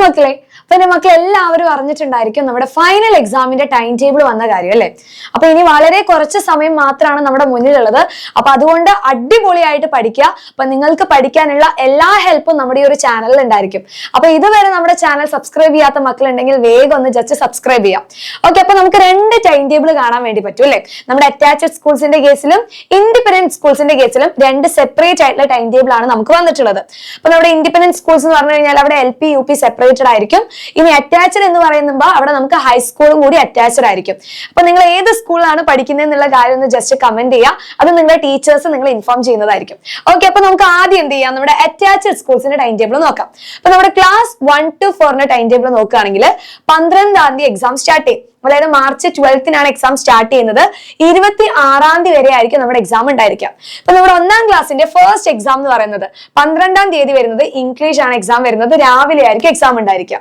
മക്കളെ, പിന്നെ മക്കൾ എല്ലാവരും അറിഞ്ഞിട്ടുണ്ടായിരിക്കും നമ്മുടെ ഫൈനൽ എക്സാമിന്റെ ടൈം ടേബിൾ വന്ന കാര്യം അല്ലെ. അപ്പൊ ഇനി വളരെ കുറച്ച് സമയം മാത്രമാണ് നമ്മുടെ മുന്നിലുള്ളത്. അപ്പൊ അതുകൊണ്ട് അടിപൊളിയായിട്ട് പഠിക്കുക. അപ്പൊ നിങ്ങൾക്ക് പഠിക്കാനുള്ള എല്ലാ ഹെൽപ്പും നമ്മുടെ ഈ ഒരു ചാനലിൽ ഉണ്ടായിരിക്കും. അപ്പൊ ഇതുവരെ നമ്മുടെ ചാനൽ സബ്സ്ക്രൈബ് ചെയ്യാത്ത മക്കളുണ്ടെങ്കിൽ വേഗം ഒന്ന് ജസ്റ്റ് സബ്സ്ക്രൈബ് ചെയ്യാം. ഓക്കെ, അപ്പൊ നമുക്ക് രണ്ട് ടൈം ടേബിൾ കാണാൻ വേണ്ടി പറ്റും അല്ലെ. നമ്മുടെ അറ്റാച്ച്ഡ് സ്കൂൾസിന്റെ കേസിലും ഇൻഡിപെൻഡന്റ് സ്കൂൾസിന്റെ കേസിലും രണ്ട് സെപ്പറേറ്റ് ആയിട്ടുള്ള ടൈം ടേബിൾ ആണ് നമുക്ക് വന്നിട്ടുള്ളത്. അപ്പൊ നമ്മുടെ ഇൻഡിപെൻഡന്റ് സ്കൂൾസ് എന്ന് പറഞ്ഞു കഴിഞ്ഞാൽ അവിടെ LP UP സെപ്പറേറ്റഡ് ആയിരിക്കും. ഇനി അറ്റാച്ച്ഡ് എന്ന് പറയുമ്പോൾ അവിടെ നമുക്ക് ഹൈസ്കൂളും കൂടി അറ്റാച്ച്ഡ് ആയിരിക്കും. അപ്പൊ നിങ്ങൾ ഏത് സ്കൂളിലാണ് പഠിക്കുന്നത് എന്നുള്ള കാര്യം ഒന്ന് ജസ്റ്റ് കമന്റ് ചെയ്യുക. അത് നിങ്ങളുടെ ടീച്ചേഴ്സ് നിങ്ങൾ ഇൻഫോം ചെയ്യുന്നതായിരിക്കും. ഓക്കെ, അപ്പൊ നമുക്ക് ആദ്യം എന്ത് ചെയ്യാം, നമ്മുടെ അറ്റാച്ച്ഡ് സ്കൂൾസിന്റെ ടൈം ടേബിൾ നോക്കാം. അപ്പൊ നമ്മുടെ ക്ലാസ് 1 to 4 ടൈം ടേബിൾ നോക്കുകയാണെങ്കിൽ 12-ാം തീയതി എക്സാം സ്റ്റാർട്ട് ചെയ്യും. അതായത് മാർച്ച് 12-നാണ് എക്സാം സ്റ്റാർട്ട് ചെയ്യുന്നത്. 26-ാം തീയതി വരെ ആയിരിക്കും നമ്മുടെ എക്സാം ഉണ്ടായിരിക്കാം. അപ്പൊ നമ്മുടെ 1-ാം ക്ലാസ്സിന്റെ ഫസ്റ്റ് എക്സാം എന്ന് പറയുന്നത് 12-ാം തീയതി വരുന്നത് ഇംഗ്ലീഷ് ആണ് എക്സാം വരുന്നത്. രാവിലെ ആയിരിക്കും എക്സാം ഉണ്ടായിരിക്കാം.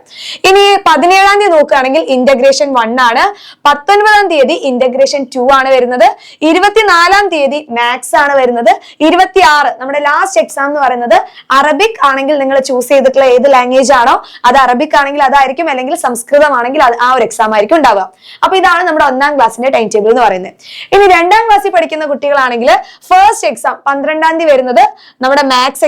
ഇനി 17-ാം തീയതി നോക്കുകയാണെങ്കിൽ ഇന്റഗ്രേഷൻ 1 ആണ്. 19-ാം തീയതി ഇന്റഗ്രേഷൻ 2 ആണ് വരുന്നത്. 24-ാം തീയതി മാത്സ് ആണ് വരുന്നത്. 26 നമ്മുടെ ലാസ്റ്റ് എക്സാം എന്ന് പറയുന്നത് അറബിക് ആണെങ്കിൽ നിങ്ങൾ ചൂസ് ചെയ്തിട്ടുള്ള ഏത് ലാംഗ്വേജ് ആണോ അത് അറബിക് ആണെങ്കിൽ അതായിരിക്കും, അല്ലെങ്കിൽ സംസ്കൃതം ആണെങ്കിൽ ആ ഒരു എക്സാം ആയിരിക്കും ഉണ്ടാവുക. അപ്പൊ ഇതാണ് നമ്മുടെ 1-ാം ക്ലാസ്സിന്റെ ടൈം ടേബിൾ എന്ന് പറയുന്നത്. ഇനി 2-ാം ക്ലാസ്സിൽ പഠിക്കുന്ന കുട്ടികളാണെങ്കിൽ ഫസ്റ്റ് എക്സാം 12-ാം തീയതി വരുന്നത് നമ്മുടെ മാത്സ്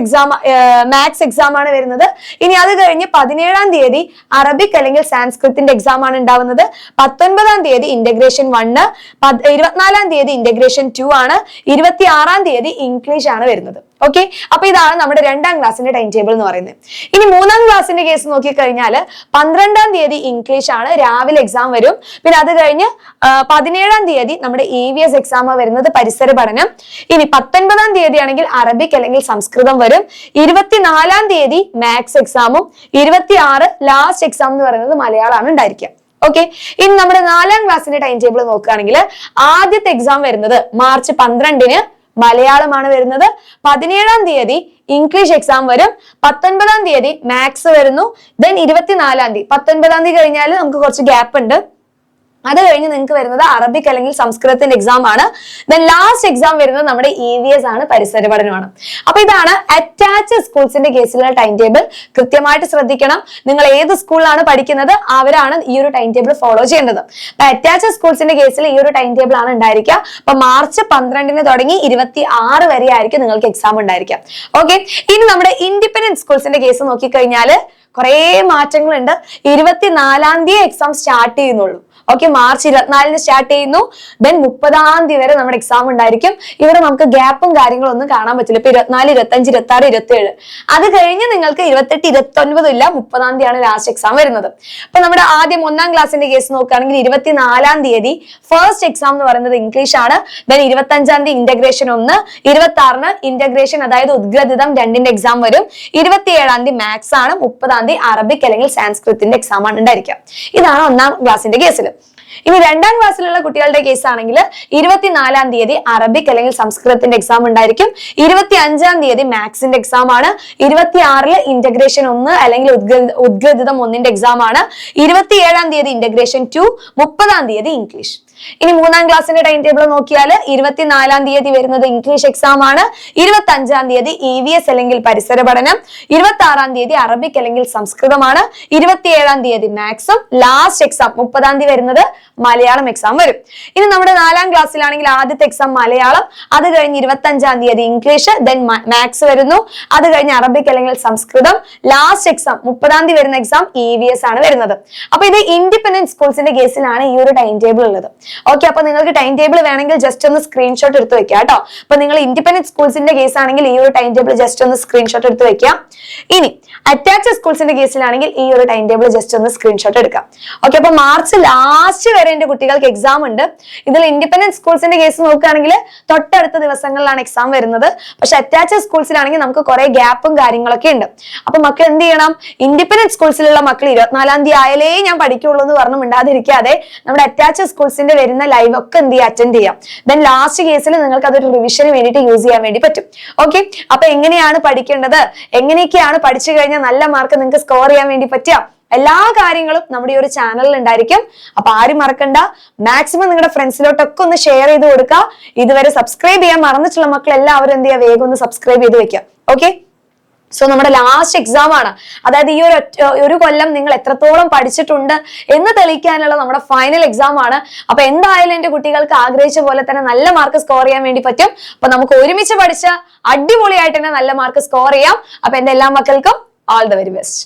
എക്സാം ആണ് വരുന്നത്. ഇനി അത് കഴിഞ്ഞ് 17-ാം തീയതി അറബിക് അല്ലെങ്കിൽ സാൻസ്ക്രിത്തിന്റെ എക്സാം ആണ് ഉണ്ടാവുന്നത്. 19-ാം തീയതി ഇന്റഗ്രേഷൻ 1, 24-ാം തീയതി ഇന്റഗ്രേഷൻ 2 ആണ്. 26-ാം തീയതി ഇംഗ്ലീഷ് ആണ് വരുന്നത്. ഓക്കെ, അപ്പൊ ഇതാണ് നമ്മുടെ 2-ാം ക്ലാസ്സിന്റെ ടൈം ടേബിൾ എന്ന് പറയുന്നത്. ഇനി 3-ാം ക്ലാസ്സിന്റെ കേസ് നോക്കിക്കഴിഞ്ഞാൽ 12-ാം തീയതി ഇംഗ്ലീഷ് ആണ്, രാവിലെ എക്സാം വരും. പിന്നെ അത് കഴിഞ്ഞ് 17-ാം തീയതി നമ്മുടെ EVS എക്സാം വരുന്നത്, പരിസര പഠനം. ഇനി 19-ാം തീയതി ആണെങ്കിൽ അറബിക് അല്ലെങ്കിൽ സംസ്കൃതം വരും. 24-ാം തീയതി മാത്സ് എക്സാമും 26 ലാസ്റ്റ് എക്സാം എന്ന് പറയുന്നത് മലയാളമാണ് ഉണ്ടായിരിക്കുക. ഓക്കെ, ഇനി നമ്മുടെ 4-ാം ക്ലാസ്സിന്റെ ടൈം ടേബിൾ നോക്കുകയാണെങ്കിൽ ആദ്യത്തെ എക്സാം വരുന്നത് മാർച്ച് 12-ന് മലയാളമാണ് വരുന്നത്. 17-ാം തീയതി ഇംഗ്ലീഷ് എക്സാം വരും. 19-ാം തീയതി മാത്സ് വരുന്നു. ദെൻ 24-ാം തീയതി 19-ാം തീയതി കഴിഞ്ഞാൽ നമുക്ക് കുറച്ച് ഗ്യാപ്പ് ഉണ്ട്. അത് കഴിഞ്ഞ് നിങ്ങൾക്ക് വരുന്നത് അറബിക് അല്ലെങ്കിൽ സംസ്കൃതത്തിന്റെ എക്സാം ആണ്. ദെൻ ലാസ്റ്റ് എക്സാം വരുന്നത് നമ്മുടെ EVS ആണ്, പരിസര പഠനമാണ്. അപ്പൊ ഇതാണ് അറ്റാച്ച്ഡ് സ്കൂൾസിന്റെ കേസിലുള്ള ടൈം ടേബിൾ. കൃത്യമായിട്ട് ശ്രദ്ധിക്കണം. നിങ്ങൾ ഏത് സ്കൂളിലാണ് പഠിക്കുന്നത് അവരാണ് ഈ ഒരു ടൈം ടേബിൾ ഫോളോ ചെയ്യേണ്ടത്. അപ്പൊ അറ്റാച്ച്ഡ് സ്കൂൾസിന്റെ കേസിൽ ഈ ഒരു ടൈം ടേബിൾ ആണ് ഉണ്ടായിരിക്കുക. അപ്പൊ മാർച്ച് 12-ന് തുടങ്ങി 26 വരെ ആയിരിക്കും നിങ്ങൾക്ക് എക്സാം ഉണ്ടായിരിക്കുക. ഓക്കെ, ഇനി നമ്മുടെ ഇൻഡിപെൻഡന്റ് സ്കൂൾസിന്റെ കേസ് നോക്കിക്കഴിഞ്ഞാൽ കുറെ മാറ്റങ്ങളുണ്ട്. 24-ാം തീയതി എക്സാം സ്റ്റാർട്ട് ചെയ്യുന്നുള്ളൂ. ഓക്കെ, മാർച്ച് 24-ന് സ്റ്റാർട്ട് ചെയ്യുന്നു. ദെൻ 30-ാം തീയതി വരെ നമ്മുടെ എക്സാം ഉണ്ടായിരിക്കും. ഇവിടെ നമുക്ക് ഗ്യാപ്പും കാര്യങ്ങളും ഒന്നും കാണാൻ പറ്റില്ല. ഇപ്പൊ 24, 25, 26, 27 അത് കഴിഞ്ഞ് നിങ്ങൾക്ക് 28, 29 ഇല്ല, 30-ാം തീയതിയാണ് ലാസ്റ്റ് എക്സാം വരുന്നത്. അപ്പൊ നമ്മുടെ ആദ്യം 1-ാം ക്ലാസ്സിന്റെ കേസ് നോക്കുകയാണെങ്കിൽ 24-ാം തീയതി ഫസ്റ്റ് എക്സാം എന്ന് പറയുന്നത് ഇംഗ്ലീഷ് ആണ്. ദെൻ 25-ാം തീയതി ഇന്റഗ്രേഷൻ 1, 26-ന് ഇന്റഗ്രേഷൻ അതായത് ഉദ്ഗ്രഥിതം 2-ന്റെ എക്സാം വരും. 27-ാം തീയതി മാത്സ് ആണ്. 30-ാം തീയതി അറബിക് അല്ലെങ്കിൽ സാൻസ്ക്രിത്തിന്റെ എക്സാം ആണ് ഉണ്ടായിരിക്കുക. ഇതാണ് 1-ാം ക്ലാസ്സിന്റെ കേസിൽ. ഇനി 2-ാം ക്ലാസ്സിലുള്ള കുട്ടികളുടെ കേസ് ആണെങ്കിൽ 24-ാം തീയതി അറബിക് അല്ലെങ്കിൽ സംസ്കൃതത്തിന്റെ എക്സാം ഉണ്ടായിരിക്കും. 25-ാം തീയതി മാത്സിന്റെ എക്സാം ആണ്. 26-ല് ഇന്റഗ്രേഷൻ 1 അല്ലെങ്കിൽ ഉദ്ഗ്രഥിതം 1-ന്റെ എക്സാം ആണ്. 27-ാം തീയതി ഇന്റഗ്രേഷൻ 2, 30-ാം തീയതി ഇംഗ്ലീഷ്. ഇനി 3-ാം ക്ലാസ്സിന്റെ ടൈം ടേബിൾ നോക്കിയാൽ 24-ാം തീയതി വരുന്നത് ഇംഗ്ലീഷ് എക്സാം ആണ്. 25-ാം തീയതി EVS അല്ലെങ്കിൽ പരിസര പഠനം. 26-ാം തീയതി അറബിക് അല്ലെങ്കിൽ സംസ്കൃതമാണ്. 27-ാം തീയതി മാത്സും. ലാസ്റ്റ് എക്സാം 30-ാം തീയതി വരുന്നത് മലയാളം എക്സാം വരും. ഇനി നമ്മുടെ 4-ാം ക്ലാസ്സിലാണെങ്കിൽ ആദ്യത്തെ എക്സാം മലയാളം, അത് കഴിഞ്ഞ് 25-ാം തീയതി ഇംഗ്ലീഷ്, ദെൻ മാത്സ് വരുന്നു. അത് കഴിഞ്ഞ് അറബിക് അല്ലെങ്കിൽ സംസ്കൃതം. ലാസ്റ്റ് എക്സാം 30-ാം തീയതി വരുന്ന എക്സാം EVS ആണ് വരുന്നത്. അപ്പൊ ഇത് ഇൻഡിപെൻഡന്റ് സ്കൂൾസിന്റെ കേസിലാണ് ഈ ഒരു ടൈം ടേബിൾ ഉള്ളത്. ഓക്കെ, അപ്പൊ നിങ്ങൾക്ക് ടൈം ടേബിൾ വേണമെങ്കിൽ ജസ്റ്റ് ഒന്ന് സ്ക്രീൻഷോട്ട് എടുത്ത് വെക്കുക കേട്ടോ. അപ്പൊ നിങ്ങൾ ഇൻഡിപെൻഡന്റ് സ്കൂൾസിന്റെ കേസ് ആണെങ്കിൽ ഈ ഒരു ടൈം ടേബിൾ ജസ്റ്റ് ഒന്ന് സ്ക്രീൻഷോട്ട് എടുത്ത് വെക്കാം. ഇനി അറ്റാച്ച്ഡ് സ്കൂൾസിന്റെ കേസിലാണെങ്കിൽ ഈ ഒരു ടൈം ടേബിൾ ജസ്റ്റ് ഒന്ന് സ്ക്രീൻഷോട്ട് എടുക്കാം. ഓക്കെ, അപ്പൊ മാർച്ച് ലാസ്റ്റ് വരെ എന്റെ കുട്ടികൾക്ക് എക്സാം ഉണ്ട്. ഇതിൽ ഇൻഡിപെൻഡന്റ് സ്കൂൾസിന്റെ കേസ് നോക്കുകയാണെങ്കിൽ തൊട്ടടുത്ത ദിവസങ്ങളിലാണ് എക്സാം വരുന്നത്. പക്ഷെ അറ്റാച്ച്ഡ് സ്കൂൾസിലാണെങ്കിൽ നമുക്ക് കുറെ ഗ്യാപ്പും കാര്യങ്ങളൊക്കെ ഉണ്ട്. അപ്പൊ മക്കൾ എന്ത് ചെയ്യണം, ഇൻഡിപെൻഡന്റ് സ്കൂൾസിലുള്ള മക്കൾ 24-ാം തീയതി ആയാലേ ഞാൻ പഠിക്കുള്ളൂ എന്ന് പറഞ്ഞു മിണ്ടാതിരിക്കാതെ നമ്മുടെ അറ്റാച്ച്ഡ് സ്കൂൾസിന്റെ വരുന്ന ലൈവ് ഒക്കെ എന്ത് ചെയ്യാം, അറ്റൻഡ് ചെയ്യാം. ദെൻ ലാസ്റ്റ് കേസിൽ നിങ്ങൾക്ക് അതൊരു റിവിഷന് വേണ്ടിയിട്ട് യൂസ് ചെയ്യാൻ വേണ്ടി പറ്റും. ഓക്കെ, അപ്പൊ എങ്ങനെയാണ് പഠിക്കേണ്ടത്, എങ്ങനെയൊക്കെയാണ് പഠിച്ചു കഴിഞ്ഞാൽ നല്ല മാർക്ക് നിങ്ങൾക്ക് സ്കോർ ചെയ്യാൻ വേണ്ടി പറ്റുക, എല്ലാ കാര്യങ്ങളും നമ്മുടെ ഈ ഒരു ചാനലിൽ ഉണ്ടായിരിക്കും. അപ്പൊ ആരും മറക്കണ്ട, മാക്സിമം നിങ്ങളുടെ ഫ്രണ്ട്സിലോട്ടൊക്കെ ഒന്ന് ഷെയർ ചെയ്ത് കൊടുക്കുക. ഇതുവരെ സബ്സ്ക്രൈബ് ചെയ്യാൻ മറന്നിട്ടുള്ള മക്കൾ എല്ലാവരും എന്ത് ചെയ്യുക, വേഗം ഒന്ന് സബ്സ്ക്രൈബ് ചെയ്ത് വെക്കുക. ഓക്കെ. സോ നമ്മുടെ ലാസ്റ്റ് എക്സാം ആണ്. അതായത് ഈ ഒരു കൊല്ലം നിങ്ങൾ എത്രത്തോളം പഠിച്ചിട്ടുണ്ട് എന്ന് തെളിയിക്കാനുള്ള നമ്മുടെ ഫൈനൽ എക്സാം ആണ്. അപ്പൊ എന്തായാലും എന്റെ കുട്ടികൾക്ക് ആഗ്രഹിച്ച പോലെ തന്നെ നല്ല മാർക്ക് സ്കോർ ചെയ്യാൻ വേണ്ടി പറ്റും. അപ്പൊ നമുക്ക് ഒരുമിച്ച് പഠിച്ച അടിപൊളിയായിട്ട് തന്നെ നല്ല മാർക്ക് സ്കോർ ചെയ്യാം. അപ്പൊ എന്റെ എല്ലാ മക്കൾക്കും ഓൾ ദ വെരി ബെസ്റ്റ്.